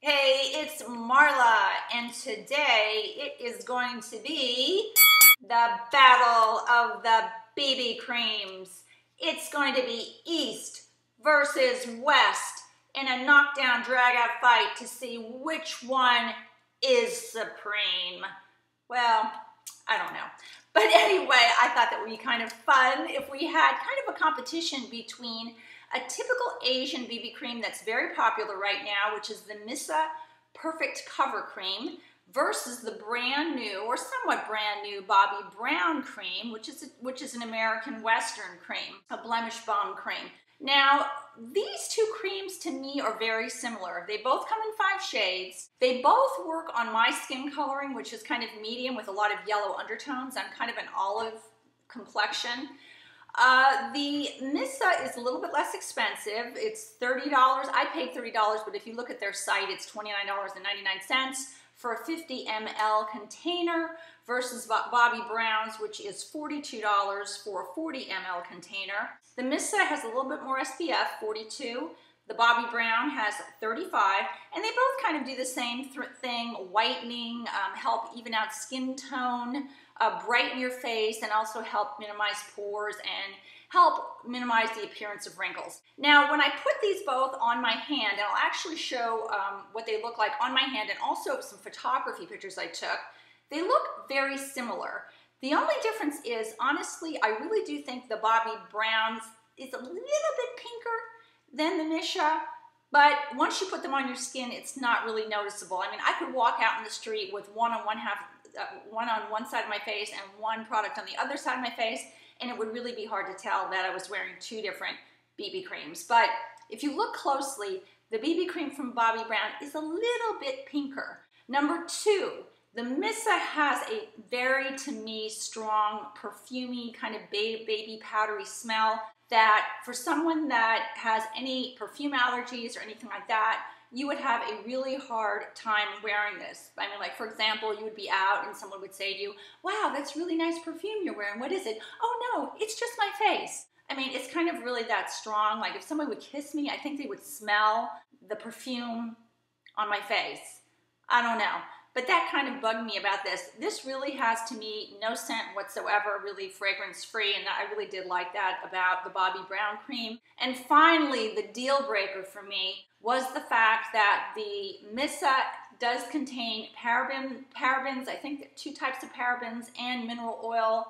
Hey, it's Marla, and today it is going to be the battle of the BB creams. It's going to be East versus West in a knockdown drag-out fight to see which one is supreme. Well, I don't know. But anyway, I thought that would be kind of fun if we had kind of a competition between a typical Asian BB cream that's very popular right now, which is the MISSHA Perfect Cover Cream, versus the brand new, or somewhat brand new, Bobbi Brown cream, which is an American Western cream, a blemish balm cream. Now, these two creams to me are very similar. They both come in 5 shades. They both work on my skin coloring, which is kind of medium with a lot of yellow undertones. I'm kind of an olive complexion. The MISSHA is a little bit less expensive. It's $30. I paid $30, but if you look at their site, it's $29.99 for a 50 ml container versus Bobbi Brown's, which is $42 for a 40 ml container. The MISSHA has a little bit more SPF, 42. The Bobbi Brown has 35, and they both kind of do the same thing, whitening, help even out skin tone, brighten your face, and also help minimize pores and help minimize the appearance of wrinkles. Now, when I put these both on my hand, and I'll actually show what they look like on my hand and also some photography pictures I took, they look very similar. The only difference is, honestly, I really do think the Bobbi Brown's is a little bit pinker than the MISSHA, but once you put them on your skin, it's not really noticeable. I mean, I could walk out in the street with one on one side of my face and one product on the other side of my face, and it would really be hard to tell that I was wearing 2 different BB creams. But if you look closely, the BB cream from Bobbi Brown is a little bit pinker. Number 2, the MISSHA has a very, to me, strong, perfumey, kind of baby powdery smell that for someone that has any perfume allergies or anything like that, you would have a really hard time wearing this. I mean, like, for example, you would be out and someone would say to you, wow, that's really nice perfume you're wearing. What is it? Oh, no, it's just my face. I mean, it's kind of really that strong. Like, if someone would kiss me, I think they would smell the perfume on my face. I don't know. But that kind of bugged me about this. This really has, to me, no scent whatsoever, really fragrance-free, and I really did like that about the Bobbi Brown cream. And finally, the deal breaker for me was the fact that the MISSHA does contain parabens, I think 2 types of parabens, and mineral oil.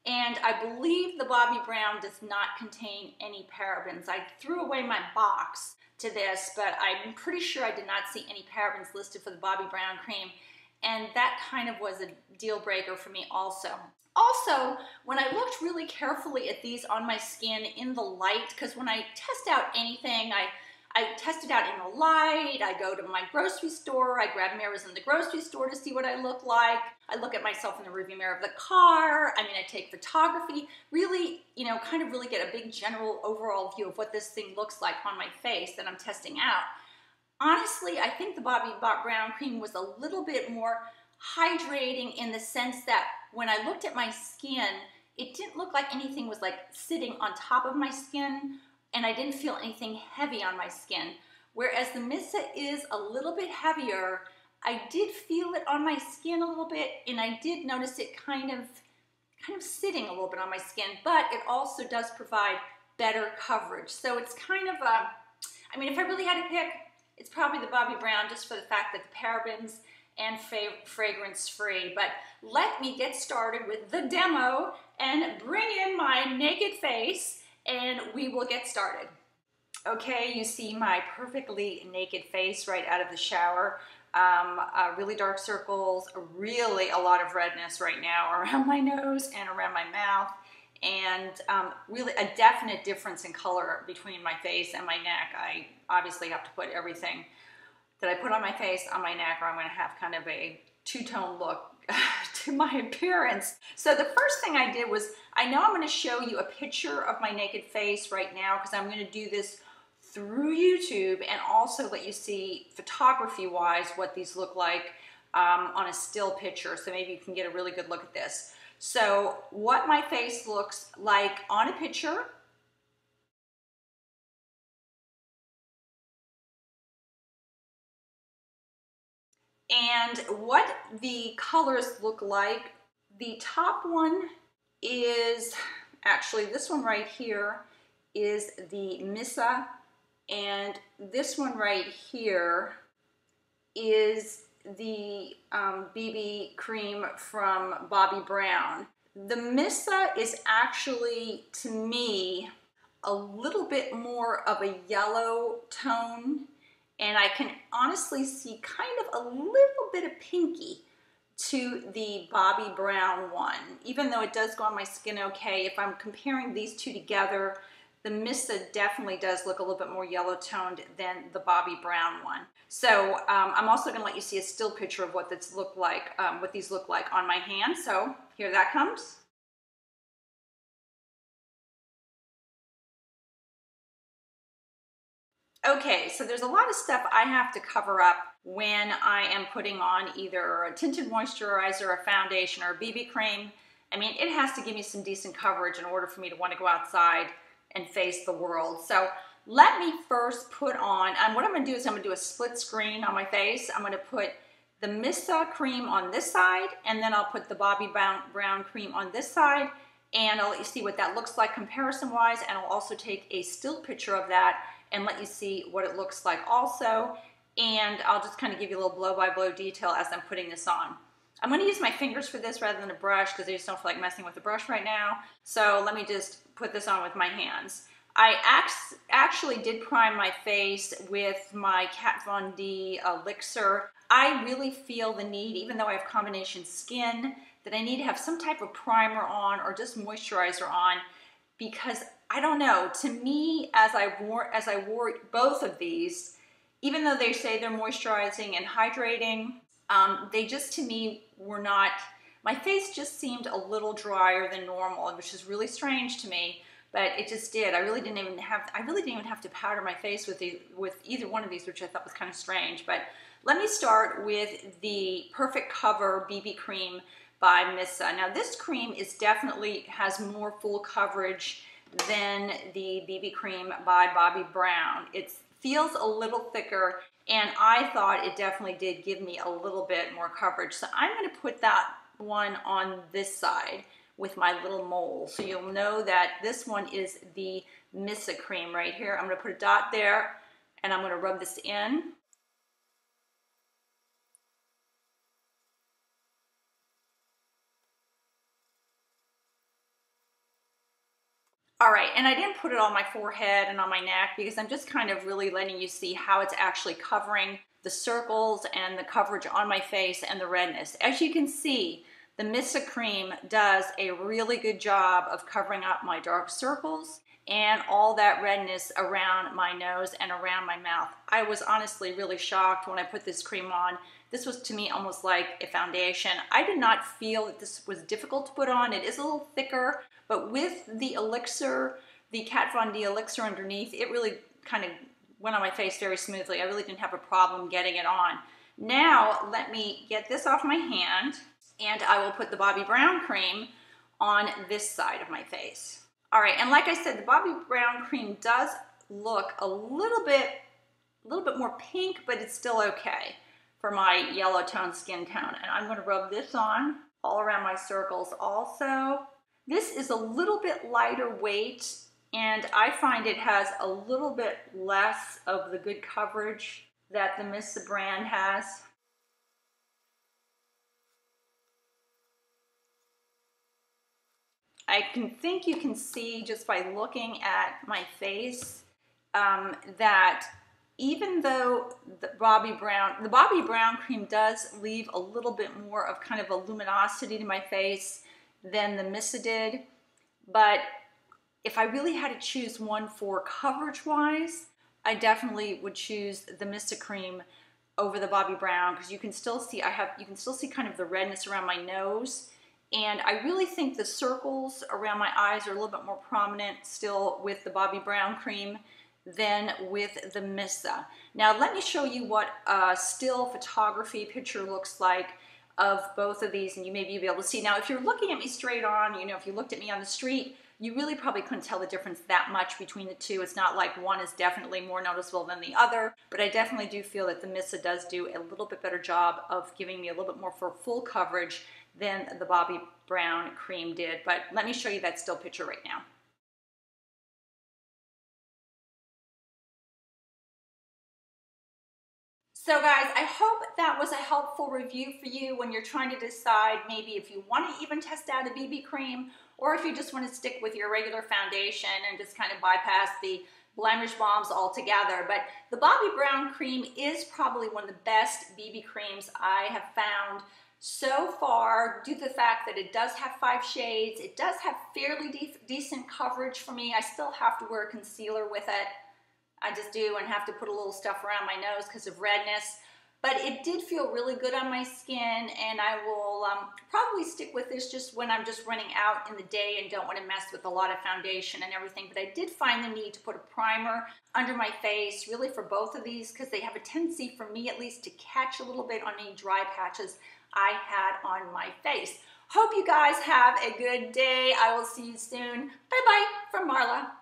And I believe the Bobbi Brown does not contain any parabens. I threw away my box to this, but I'm pretty sure I did not see any parabens listed for the Bobbi Brown cream, and that kind of was a deal breaker for me also. Also, when I looked really carefully at these on my skin in the light, because when I test out anything, I test it out in the light, I go to my grocery store, I grab mirrors in the grocery store to see what I look like, I look at myself in the rearview mirror of the car, I mean, I take photography, really, you know, kind of really get a big general overall view of what this thing looks like on my face that I'm testing out. Honestly, I think the Bobbi Brown cream was a little bit more hydrating in the sense that when I looked at my skin, it didn't look like anything was like sitting on top of my skin, and I didn't feel anything heavy on my skin. Whereas the MISSHA is a little bit heavier, I did feel it on my skin a little bit, and I did notice it kind of sitting a little bit on my skin, but it also does provide better coverage. So it's kind of a, I mean, if I really had to pick, it's probably the Bobbi Brown just for the fact that the parabens and fragrance-free. But let me get started with the demo and bring in my naked face, and we will get started. Okay, you see my perfectly naked face right out of the shower. Really dark circles, really a lot of redness right now around my nose and around my mouth, and really a definite difference in color between my face and my neck. I obviously have to put everything that I put on my face on my neck, or I'm going to have kind of a two-tone look to my appearance. So the first thing I did was, I know I'm going to show you a picture of my naked face right now because I'm going to do this through YouTube and also let you see photography-wise what these look like on a still picture, so maybe you can get a really good look at this. So what my face looks like on a picture And what the colors look like, the top one is, actually this one right here is the MISSHA, and this one right here is the BB cream from Bobbi Brown. The MISSHA is actually, to me, a little bit more of a yellow tone, and I can honestly see kind of a little bit of pinky to the Bobbi Brown one, even though it does go on my skin okay. If I'm comparing these two together, the MISSHA definitely does look a little bit more yellow toned than the Bobbi Brown one. So I'm also going to let you see a still picture of what these look like on my hand. So here that comes. Okay, so there's a lot of stuff I have to cover up when I am putting on either a tinted moisturizer, a foundation, or a BB cream. I mean, it has to give me some decent coverage in order for me to want to go outside and face the world. So let me first put on, and what I'm going to do is I'm going to do a split screen on my face. I'm going to put the MISSHA cream on this side, and then I'll put the Bobbi Brown cream on this side, and I'll let you see what that looks like comparison-wise, and I'll also take a still picture of that and let you see what it looks like also. And I'll just kind of give you a little blow-by-blow detail as I'm putting this on. I'm going to use my fingers for this rather than a brush because I just don't feel like messing with the brush right now. So let me just put this on with my hands. I actually did prime my face with my Kat Von D elixir. I really feel the need, even though I have combination skin, that I need to have some type of primer on or just moisturizer on, because I don't know, to me, as I wore both of these, even though they say they're moisturizing and hydrating, they just, to me, were not, my face just seemed a little drier than normal, which is really strange to me, but it just did. I really didn't even have to powder my face with either one of these, which I thought was kind of strange. But let me start with the Perfect Cover BB cream by MISSHA. Now this cream has more full coverage than the BB cream by Bobbi Brown. It feels a little thicker, and I thought it definitely did give me a little bit more coverage. So I'm going to put that one on this side with my little mole. So you'll know that this one is the MISSHA cream right here. I'm going to put a dot there, and I'm going to rub this in. All right, and I didn't put it on my forehead and on my neck because I'm just kind of really letting you see how it's actually covering the circles and the coverage on my face and the redness. As you can see, the MISSHA cream does a really good job of covering up my dark circles and all that redness around my nose and around my mouth. I was honestly really shocked when I put this cream on. This was to me almost like a foundation. I did not feel that this was difficult to put on. It is a little thicker, but with the elixir, the Kat Von D elixir underneath, it really kind of went on my face very smoothly. I really didn't have a problem getting it on. Now, let me get this off my hand, and I will put the Bobbi Brown cream on this side of my face. All right, and like I said, the Bobbi Brown cream does look a little bit more pink, but it's still okay for my yellow tone skin tone. And I'm going to rub this on all around my circles also. This is a little bit lighter weight, and I find it has a little bit less of the good coverage that the MISSHA brand has. I think you can see just by looking at my face that even though the Bobbi Brown cream does leave a little bit more of kind of a luminosity to my face than the MISSHA did, but if I really had to choose one for coverage wise, I definitely would choose the MISSHA cream over the Bobbi Brown, because you can still see kind of the redness around my nose. And I really think the circles around my eyes are a little bit more prominent still with the Bobbi Brown cream than with the MISSHA. Now let me show you what a still photography picture looks like of both of these, and you may be able to see. Now, if you're looking at me straight on, you know, if you looked at me on the street, you really probably couldn't tell the difference that much between the two. It's not like one is definitely more noticeable than the other, but I definitely do feel that the MISSHA does do a little bit better job of giving me a little bit more for full coverage than the Bobbi Brown cream did. But let me show you that still picture right now. So guys, I hope that was a helpful review for you when you're trying to decide maybe if you want to even test out a BB cream, or if you just want to stick with your regular foundation and just kind of bypass the blemish bombs altogether. But the Bobbi Brown cream is probably one of the best BB creams I have found so far, due to the fact that it does have 5 shades. It does have fairly decent coverage for me. I still have to wear concealer with it. I just do, and have to put a little stuff around my nose because of redness. But it did feel really good on my skin, and I will probably stick with this just when I'm just running out in the day and don't want to mess with a lot of foundation and everything. But I did find the need to put a primer under my face, really for both of these, because they have a tendency, for me at least, to catch a little bit on any dry patches I had on my face. Hope you guys have a good day. I will see you soon. Bye-bye from Marla.